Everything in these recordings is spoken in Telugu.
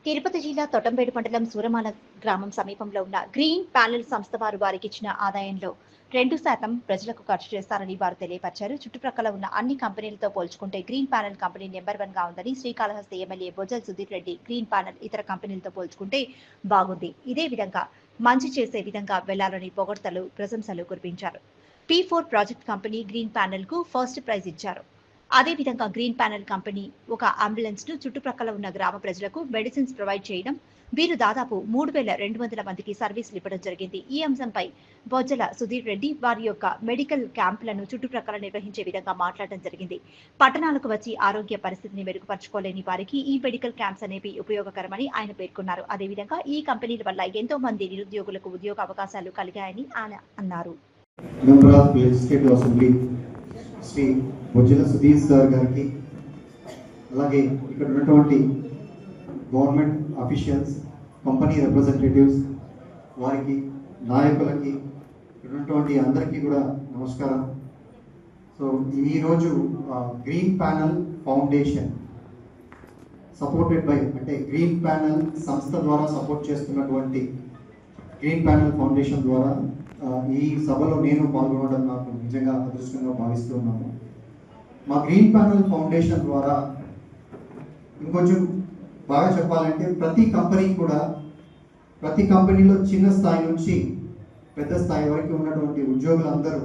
తిరుపతి జిల్లా తొట్టంపేట మండలం సూరమాల గ్రామం సమీపంలో ఉన్న గ్రీన్ ప్యానెల్ సంస్థ వారు వారికిచ్చిన ఆదాయంలో 2% ప్రజలకు ఖర్చు చేస్తారని వారు తెలియపరిచారు. చుట్టుప్రక్కల ఉన్న అన్ని కంపెనీలతో పోల్చుకుంటే గ్రీన్ ప్యానెల్ కంపెనీ నెంబర్ 1 గా ఉందని Srikalahasti MLA Bojjala Sudheer Reddy green panel ఇతర కంపెనీలతో పోల్చుకుంటే బాగుంది, ఇదే విధంగా మంచి చేసే విధంగా వెళ్లాలని పొగడ్తలు ప్రశంసలు కురిపించారు. P4 project company green panel కు ఫస్ట్ ప్రైజ్ ఇచ్చారు. అదేవిధంగా గ్రీన్ ప్యానెల్ కంపెనీ ఒక అంబులెన్స్ ను చుట్టుప్రక్కల ఉన్న గ్రామ ప్రజలకు మెడిసిన్స్ ప్రొవైడ్ చేయడం, వీరు దాదాపు 3200 మందికి సర్వీసులు ఇవ్వడం జరిగింది. ఈ అంశంపై బొజ్జల సుధీర్ రెడ్డి వారి యొక్క మెడికల్ క్యాంపులను చుట్టుప్రక్కల నిర్వహించే విధంగా మాట్లాడడం జరిగింది. పట్టణాలకు వచ్చి ఆరోగ్య పరిస్థితిని మెరుగుపరచుకోలేని వారికి ఈ మెడికల్ క్యాంప్స్ అనేవి ఉపయోగకరమని ఆయన పేర్కొన్నారు. అదేవిధంగా ఈ కంపెనీల వల్ల ఎంతో మంది నిరుద్యోగులకు ఉద్యోగ అవకాశాలు కలిగాయని ఆయన అన్నారు. శ్రీ బొజ్జల సుధీర్ సార్ గారికి, అలాగే ఇక్కడ ఉన్నటువంటి గవర్నమెంట్ అఫీషియల్స్, కంపెనీ రిప్రజెంటేటివ్స్, వారికి నాయకులకి, ఇక్కడ ఉన్నటువంటి అందరికీ కూడా నమస్కారం. సో ఈరోజు green panel foundation supported by, అంటే గ్రీన్ ప్యానెల్ సంస్థ ద్వారా సపోర్ట్ చేస్తున్నటువంటి గ్రీన్ ప్యానెల్ ఫౌండేషన్ ద్వారా ఈ సభలో నేను పాల్గొనడం నాకు నిజంగా అదృష్టంగా భావిస్తున్నాను. మా గ్రీన్ ప్యానెల్ ఫౌండేషన్ ద్వారా ఇంకొంచెం బాగా చెప్పాలంటే ప్రతి కంపెనీలో చిన్న స్థాయి నుంచి పెద్ద స్థాయి వరకు ఉన్నటువంటి ఉద్యోగులందరూ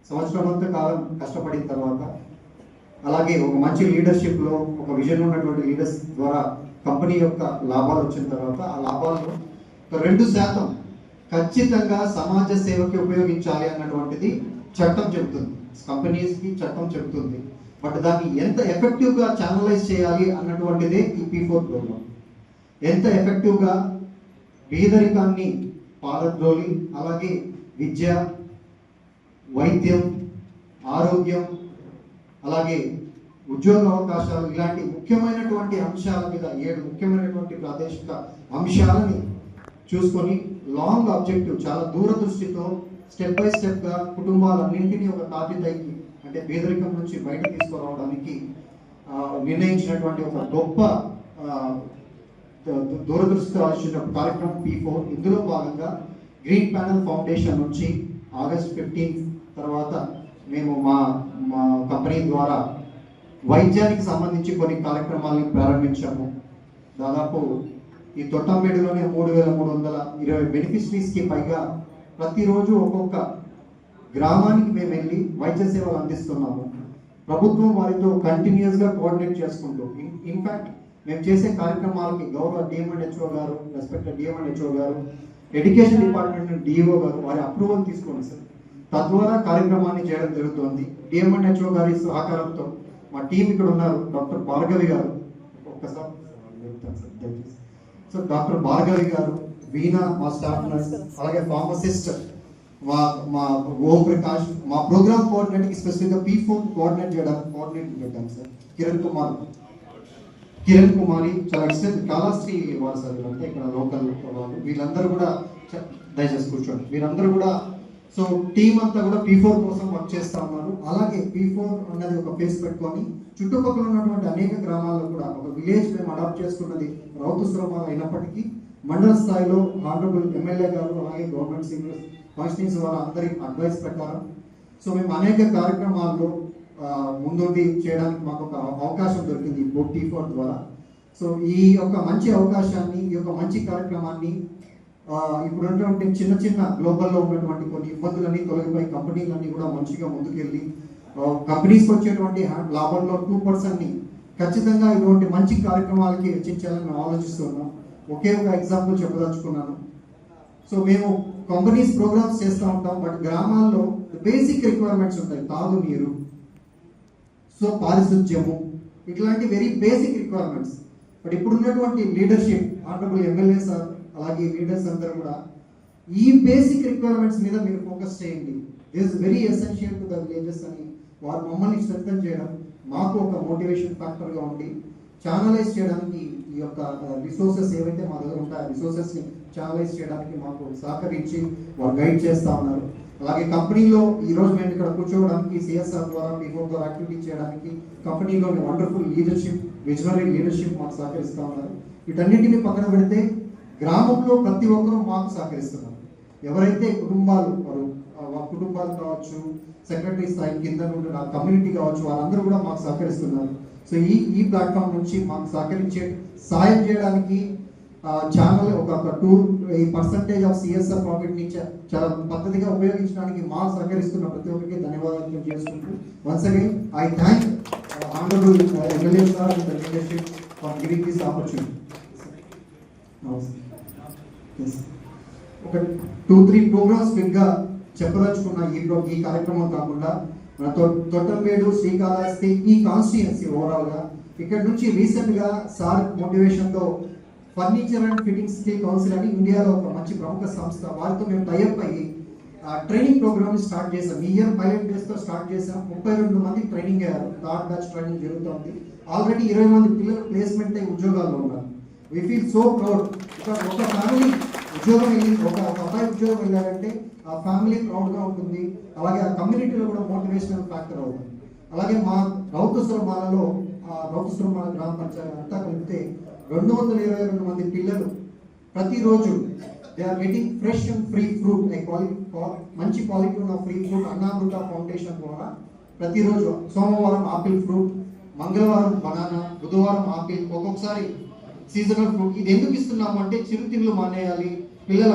సంవత్సరమంతా కాలం కష్టపడిన తర్వాత, అలాగే ఒక మంచి లీడర్షిప్లో ఒక విజన్ ఉన్నటువంటి లీడర్స్ ద్వారా కంపెనీ యొక్క లాభాలు వచ్చిన తర్వాత ఆ లాభాలను 2% ఖచ్చితంగా సమాజ సేవకి ఉపయోగించాలి అన్నటువంటిది చట్టం చెబుతుంది, కంపెనీస్కి చట్టం చెబుతుంది. బట్ దాన్ని ఎంత ఎఫెక్టివ్గా ఛానలైజ్ చేయాలి అన్నటువంటిదే ఈ P4 ప్రోగ్రామ్. ఎంత ఎఫెక్టివ్గా పేదరికాన్ని పారద్రోలి, అలాగే విద్య, వైద్యం, ఆరోగ్యం, అలాగే ఉద్యోగ అవకాశాలు, ఇలాంటి ముఖ్యమైనటువంటి అంశాల మీద 7 ముఖ్యమైనటువంటి ప్రాదేశిక అంశాలని చూసుకొని లాంగ్ ఆబ్జెక్టివ్, చాలా దూరదృష్టితో స్టెప్ బై స్టెప్గా కుటుంబాలన్నింటినీ ఒక తాటిపైకి, అంటే పేదరికం నుంచి బయట తీసుకురావడానికి నిర్ణయించినటువంటి ఒక గొప్ప దూరదృష్టితో ఆలోచించిన కార్యక్రమం P4. ఇందులో భాగంగా గ్రీన్ ప్యానెల్ ఫౌండేషన్ నుంచి ఆగస్ట్ 15 తర్వాత మేము మా కంపెనీ ద్వారా వైద్యానికి సంబంధించి కొన్ని కార్యక్రమాలను ప్రారంభించాము. దాదాపు ఈ తొట్టంపేటలోనే 3320 బెనిఫిషరీస్కి పైగా ప్రతిరోజు ఒక్కొక్క గ్రామానికి మేము వెళ్ళి వైద్య సేవలు అందిస్తున్నాము. ప్రభుత్వం వారితో కంటిన్యూస్గా కోఆర్డినేట్ చేసుకుంటూ, ఇన్ఫ్యాక్ట్ మేము చేసే కార్యక్రమాలకి గౌరవ డిఎంఎండ్హెచ్ఓ గారు, రెస్పెక్టెడ్ డిఎంఎండ్హెచ్ఓ గారు, ఎడ్యుకేషన్ డిపార్ట్మెంట్ డిఓ గారు వారి అప్రూవల్ తీసుకోండి సార్, తద్వారా కార్యక్రమాన్ని చేయడం జరుగుతుంది. డిఎంఎండ్హెచ్ఓ గారి సహకారంతో మా టీం ఇక్కడ ఉన్నారు, డాక్టర్ భార్గవి గారు, ఒక్కసారి సో డాక్టర్ భార్గవి గారు, వీణా మా స్టాఫ్ నర్స్, అలాగే ఫార్మసిస్ట్ మా ఓం ప్రకాష్, మా ప్రోగ్రామ్ కోఆర్డినేటర్కి స్పెసిఫిక్గా P4 కోఆర్డినేట్ చేద్దాం సార్ కిరణ్ కుమారి, చాలా ఎక్స్టెంట్ కాళాశ్రీ వారు సార్, వీళ్ళంతా ఇక్కడ లోకల్ వాళ్ళు, వీళ్ళందరూ కూడా దయచేసి కూర్చోండి, వీరందరూ కూడా సో టీం అంతా కూడా P4 కోసం వర్క్ చేస్తా ఉన్నారు. అలాగే P4 అన్నది ఒక ఫేస్ పెట్టుకొని చుట్టుపక్కల ఉన్నటువంటి అనేక గ్రామాల్లో కూడా ఒక విలేజ్ మేము అడాప్ట్ చేసుకున్నది రౌతు సురమాల అయినప్పటికీ మండల స్థాయిలో హానరబుల్ ఎమ్మెల్యే గారు, అలాగే గవర్నమెంట్ సీనియర్స్ కాన్స్టిట్యూన్సీ వారి అందరి అడ్వైస్ ప్రకారం సో మేము అనేక కార్యక్రమాల్లో ముందుండి చేయడానికి మాకు ఒక అవకాశం దొరికింది P4 ద్వారా. సో ఈ యొక్క మంచి అవకాశాన్ని, ఈ యొక్క మంచి కార్యక్రమాన్ని ఇప్పుడు ఉన్నటువంటి చిన్న గ్లోబల్లో ఉన్నటువంటి కొన్ని ఇబ్బందులన్నీ తొలగిపోయి కంపెనీలన్నీ కూడా మంచిగా ముందుకెళ్ళి కంపెనీస్కి వచ్చేటువంటి లాభంలో 2%ని ఖచ్చితంగా ఇటువంటి మంచి కార్యక్రమాలకి వెచ్చించాలని మేము ఆలోచిస్తున్నాం. ఒకే ఒక ఎగ్జాంపుల్ చెప్పదలుచుకున్నాను. సో మేము కంపెనీస్ ప్రోగ్రామ్స్ చేస్తూ ఉంటాం, బట్ గ్రామాల్లో బేసిక్ రిక్వైర్మెంట్స్ ఉంటాయి, తాగునీరు, సో పారిశుధ్యము, ఇట్లాంటి వెరీ బేసిక్ రిక్వైర్మెంట్స్. బట్ ఇప్పుడు ఉన్నటువంటి లీడర్షిప్, ఆనరబుల్ ఎమ్మెల్యే సార్, అలాగే లీడర్స్ అందరూ కూడా ఈ బేసిక్ రిక్వైర్మెంట్స్ మీద మీరు ఫోకస్ చేయండి, this very essential to the villages అని వారు మమ్మల్ని స్ట్రెంథన్ చేయడం మాకు ఒక మోటివేషన్ ఫ్యాక్టర్గా ఉండి ఛానలైజ్ చేయడానికి, ఈ యొక్క రిసోర్సెస్ ఏవైతే మా దగ్గర ఉంటాయో రిసోర్సెస్ని ఛానలైజ్ చేయడానికి మాకు సహకరించి వారు గైడ్ చేస్తూ ఉన్నారు. అలాగే కంపెనీలో ఈరోజు మేము ఇక్కడ కూర్చోవడానికి CSR ద్వారా P4 ద్వారా యాక్టివిటీ చేయడానికి కంపెనీలోని వండర్ఫుల్ లీడర్షిప్ విజనరీ లీడర్షిప్ మాకు సహకరిస్తూ ఉన్నారు. వీటన్నిటిని పక్కన పెడితే గ్రామంలో ప్రతి ఒక్కరూ మాకు సహకరిస్తున్నారు. ఎవరైతే కుటుంబాలు కుటుంబాలు కావచ్చు, సెక్రటరీ స్థాయి కింద నుండి నా కమ్యూనిటీ కావచ్చు, వారందరూ కూడా మాకు సహకరిస్తున్నారు. సో ఈ ప్లాట్ఫామ్ నుంచి మాకు సాయం చేయడానికి ఛానల్ ఒక 2% ఆఫ్ CSR ప్రాఫిట్ ని చాలా పద్ధతిగా ఉపయోగించడానికి మాకు సహకరిస్తున్న ప్రతి ఒక్కరికి ధన్యవాదాలు తెలియజేసుకుంటూ once again I thank honourable MLA sir and the leadership for giving this opportunity. ఒక 2-3 ప్రోగ్రామ్స్ గా చెప్పదలుచుకున్న ఈ కార్యక్రమం కాకుండా మన తొట్టంబేడు, శ్రీకాళహస్తి ఈ కాన్స్టిట్యుయెన్సీ ఓవరాల్ గా ఇక్కడ నుంచి రీసెంట్ గా సార్ మోటివేషన్ తో furniture and fitting skill council అని ఇండియాలో ఒక మంచి ప్రముఖ సంస్థ, వారితో మేము టైఅప్ అయ్యి ట్రైనింగ్ ప్రోగ్రామ్ స్టార్ట్ చేసాం. ఈ ఇయర్ పైలట్ బేస్ తో స్టార్ట్ చేసాం. 32 మంది ట్రైనింగ్ అయ్యారు. 3rd బ్యాచ్ ట్రైనింగ్ జరుగుతుంది. ఆల్రెడీ 20 మంది పిల్లలు ప్లేస్మెంట్ అయ్యి ఉద్యోగాల్లో ఉన్నారు. We feel so proud. ఒక ఫ్యామిలీ ఉద్యోగం వెళ్ళి ఒక అబ్బాయి ఉద్యోగం వెళ్ళారంటే ఆ ఫ్యామిలీ ప్రౌడ్గా ఉంటుంది. అలాగే ఆ కమ్యూనిటీలో కూడా మోటివేషనల్ ఫ్యాక్టర్ అవుతుంది. అలాగే మా రౌతుసురమాలలో రౌతుసురమాల గ్రామ పంచాయతీ అంతా కలిపితే 222 మంది పిల్లలు ప్రతిరోజు they are getting fresh and free fruit, మంచి క్వాలిటీ ఉన్న ఫ్రీ ఫ్రూట్ అన్నామృత ఫౌండేషన్ ద్వారా ప్రతిరోజు సోమవారం ఆపిల్ ఫ్రూట్, మంగళవారం బనానా, బుధవారం ఆపిల్, ఒక్కొక్కసారి సీజనల్ ఫ్రూట్. ఇది ఎందుకు ఇస్తున్నాము అంటే చిరుతిళ్ళు మానేయాలి, పిల్లల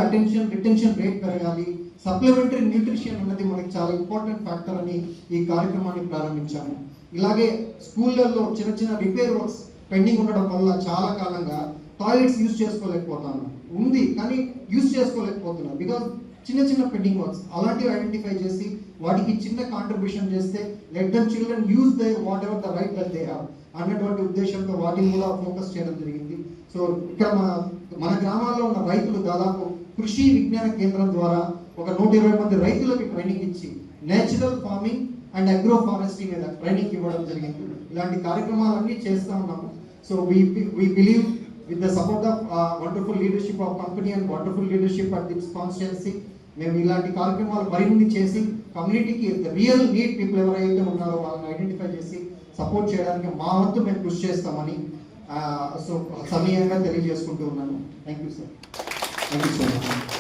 రిటెన్షన్ రేట్ పెరగాలి, సప్లిమెంటరీ న్యూట్రిషన్ అన్నది మనకి చాలా ఇంపార్టెంట్ ఫ్యాక్టర్ అని ఈ కార్యక్రమాన్ని ప్రారంభించాము. ఇలాగే స్కూళ్ళల్లో చిన్న రిపేర్ వర్క్స్ పెండింగ్ ఉండడం వల్ల చాలా కాలంగా టాయిలెట్స్ యూజ్ చేసుకోలేకపోతాను ఉంది, కానీ యూజ్ చేసుకోలేకపోతున్నారు బికాజ్ చిన్న పెండింగ్ వర్క్స్. అలాంటివి ఐడెంటిఫై చేసి వాటికి చిన్న కాంట్రిబ్యూషన్ చేస్తే let them children use they what ever the right that they have అన్నటువంటి ఉద్దేశంతో వాటిని కూడా ఫోకస్ చేయడం జరిగింది. సో ఇక్కడ మన గ్రామాల్లో ఉన్న రైతులు దాదాపు కృషి విజ్ఞాన కేంద్రం ద్వారా ఒక 120 మంది రైతులకు ట్రైనింగ్ ఇచ్చి natural farming and agro forestry మీద ట్రైనింగ్ ఇవ్వడం జరిగింది. ఇలాంటి కార్యక్రమాలన్నీ చేస్తూ ఉన్నాము. So we believe with the support of wonderful leadership of company and wonderful leadership at this constituency, మేము ఇలాంటి కార్యక్రమాలు మరిన్ని చేసి కమ్యూనిటీకి రియల్ నీడ్ పీపుల్ ఎవరైతే ఉన్నారో వాళ్ళని ఐడెంటిఫై చేసి సపోర్ట్ చేయడానికి మా వంతు మేము కృషి చేస్తామని సో సమయంగా తెలియజేసుకుంటూ ఉన్నాను. Thank you sir. Thank you so much.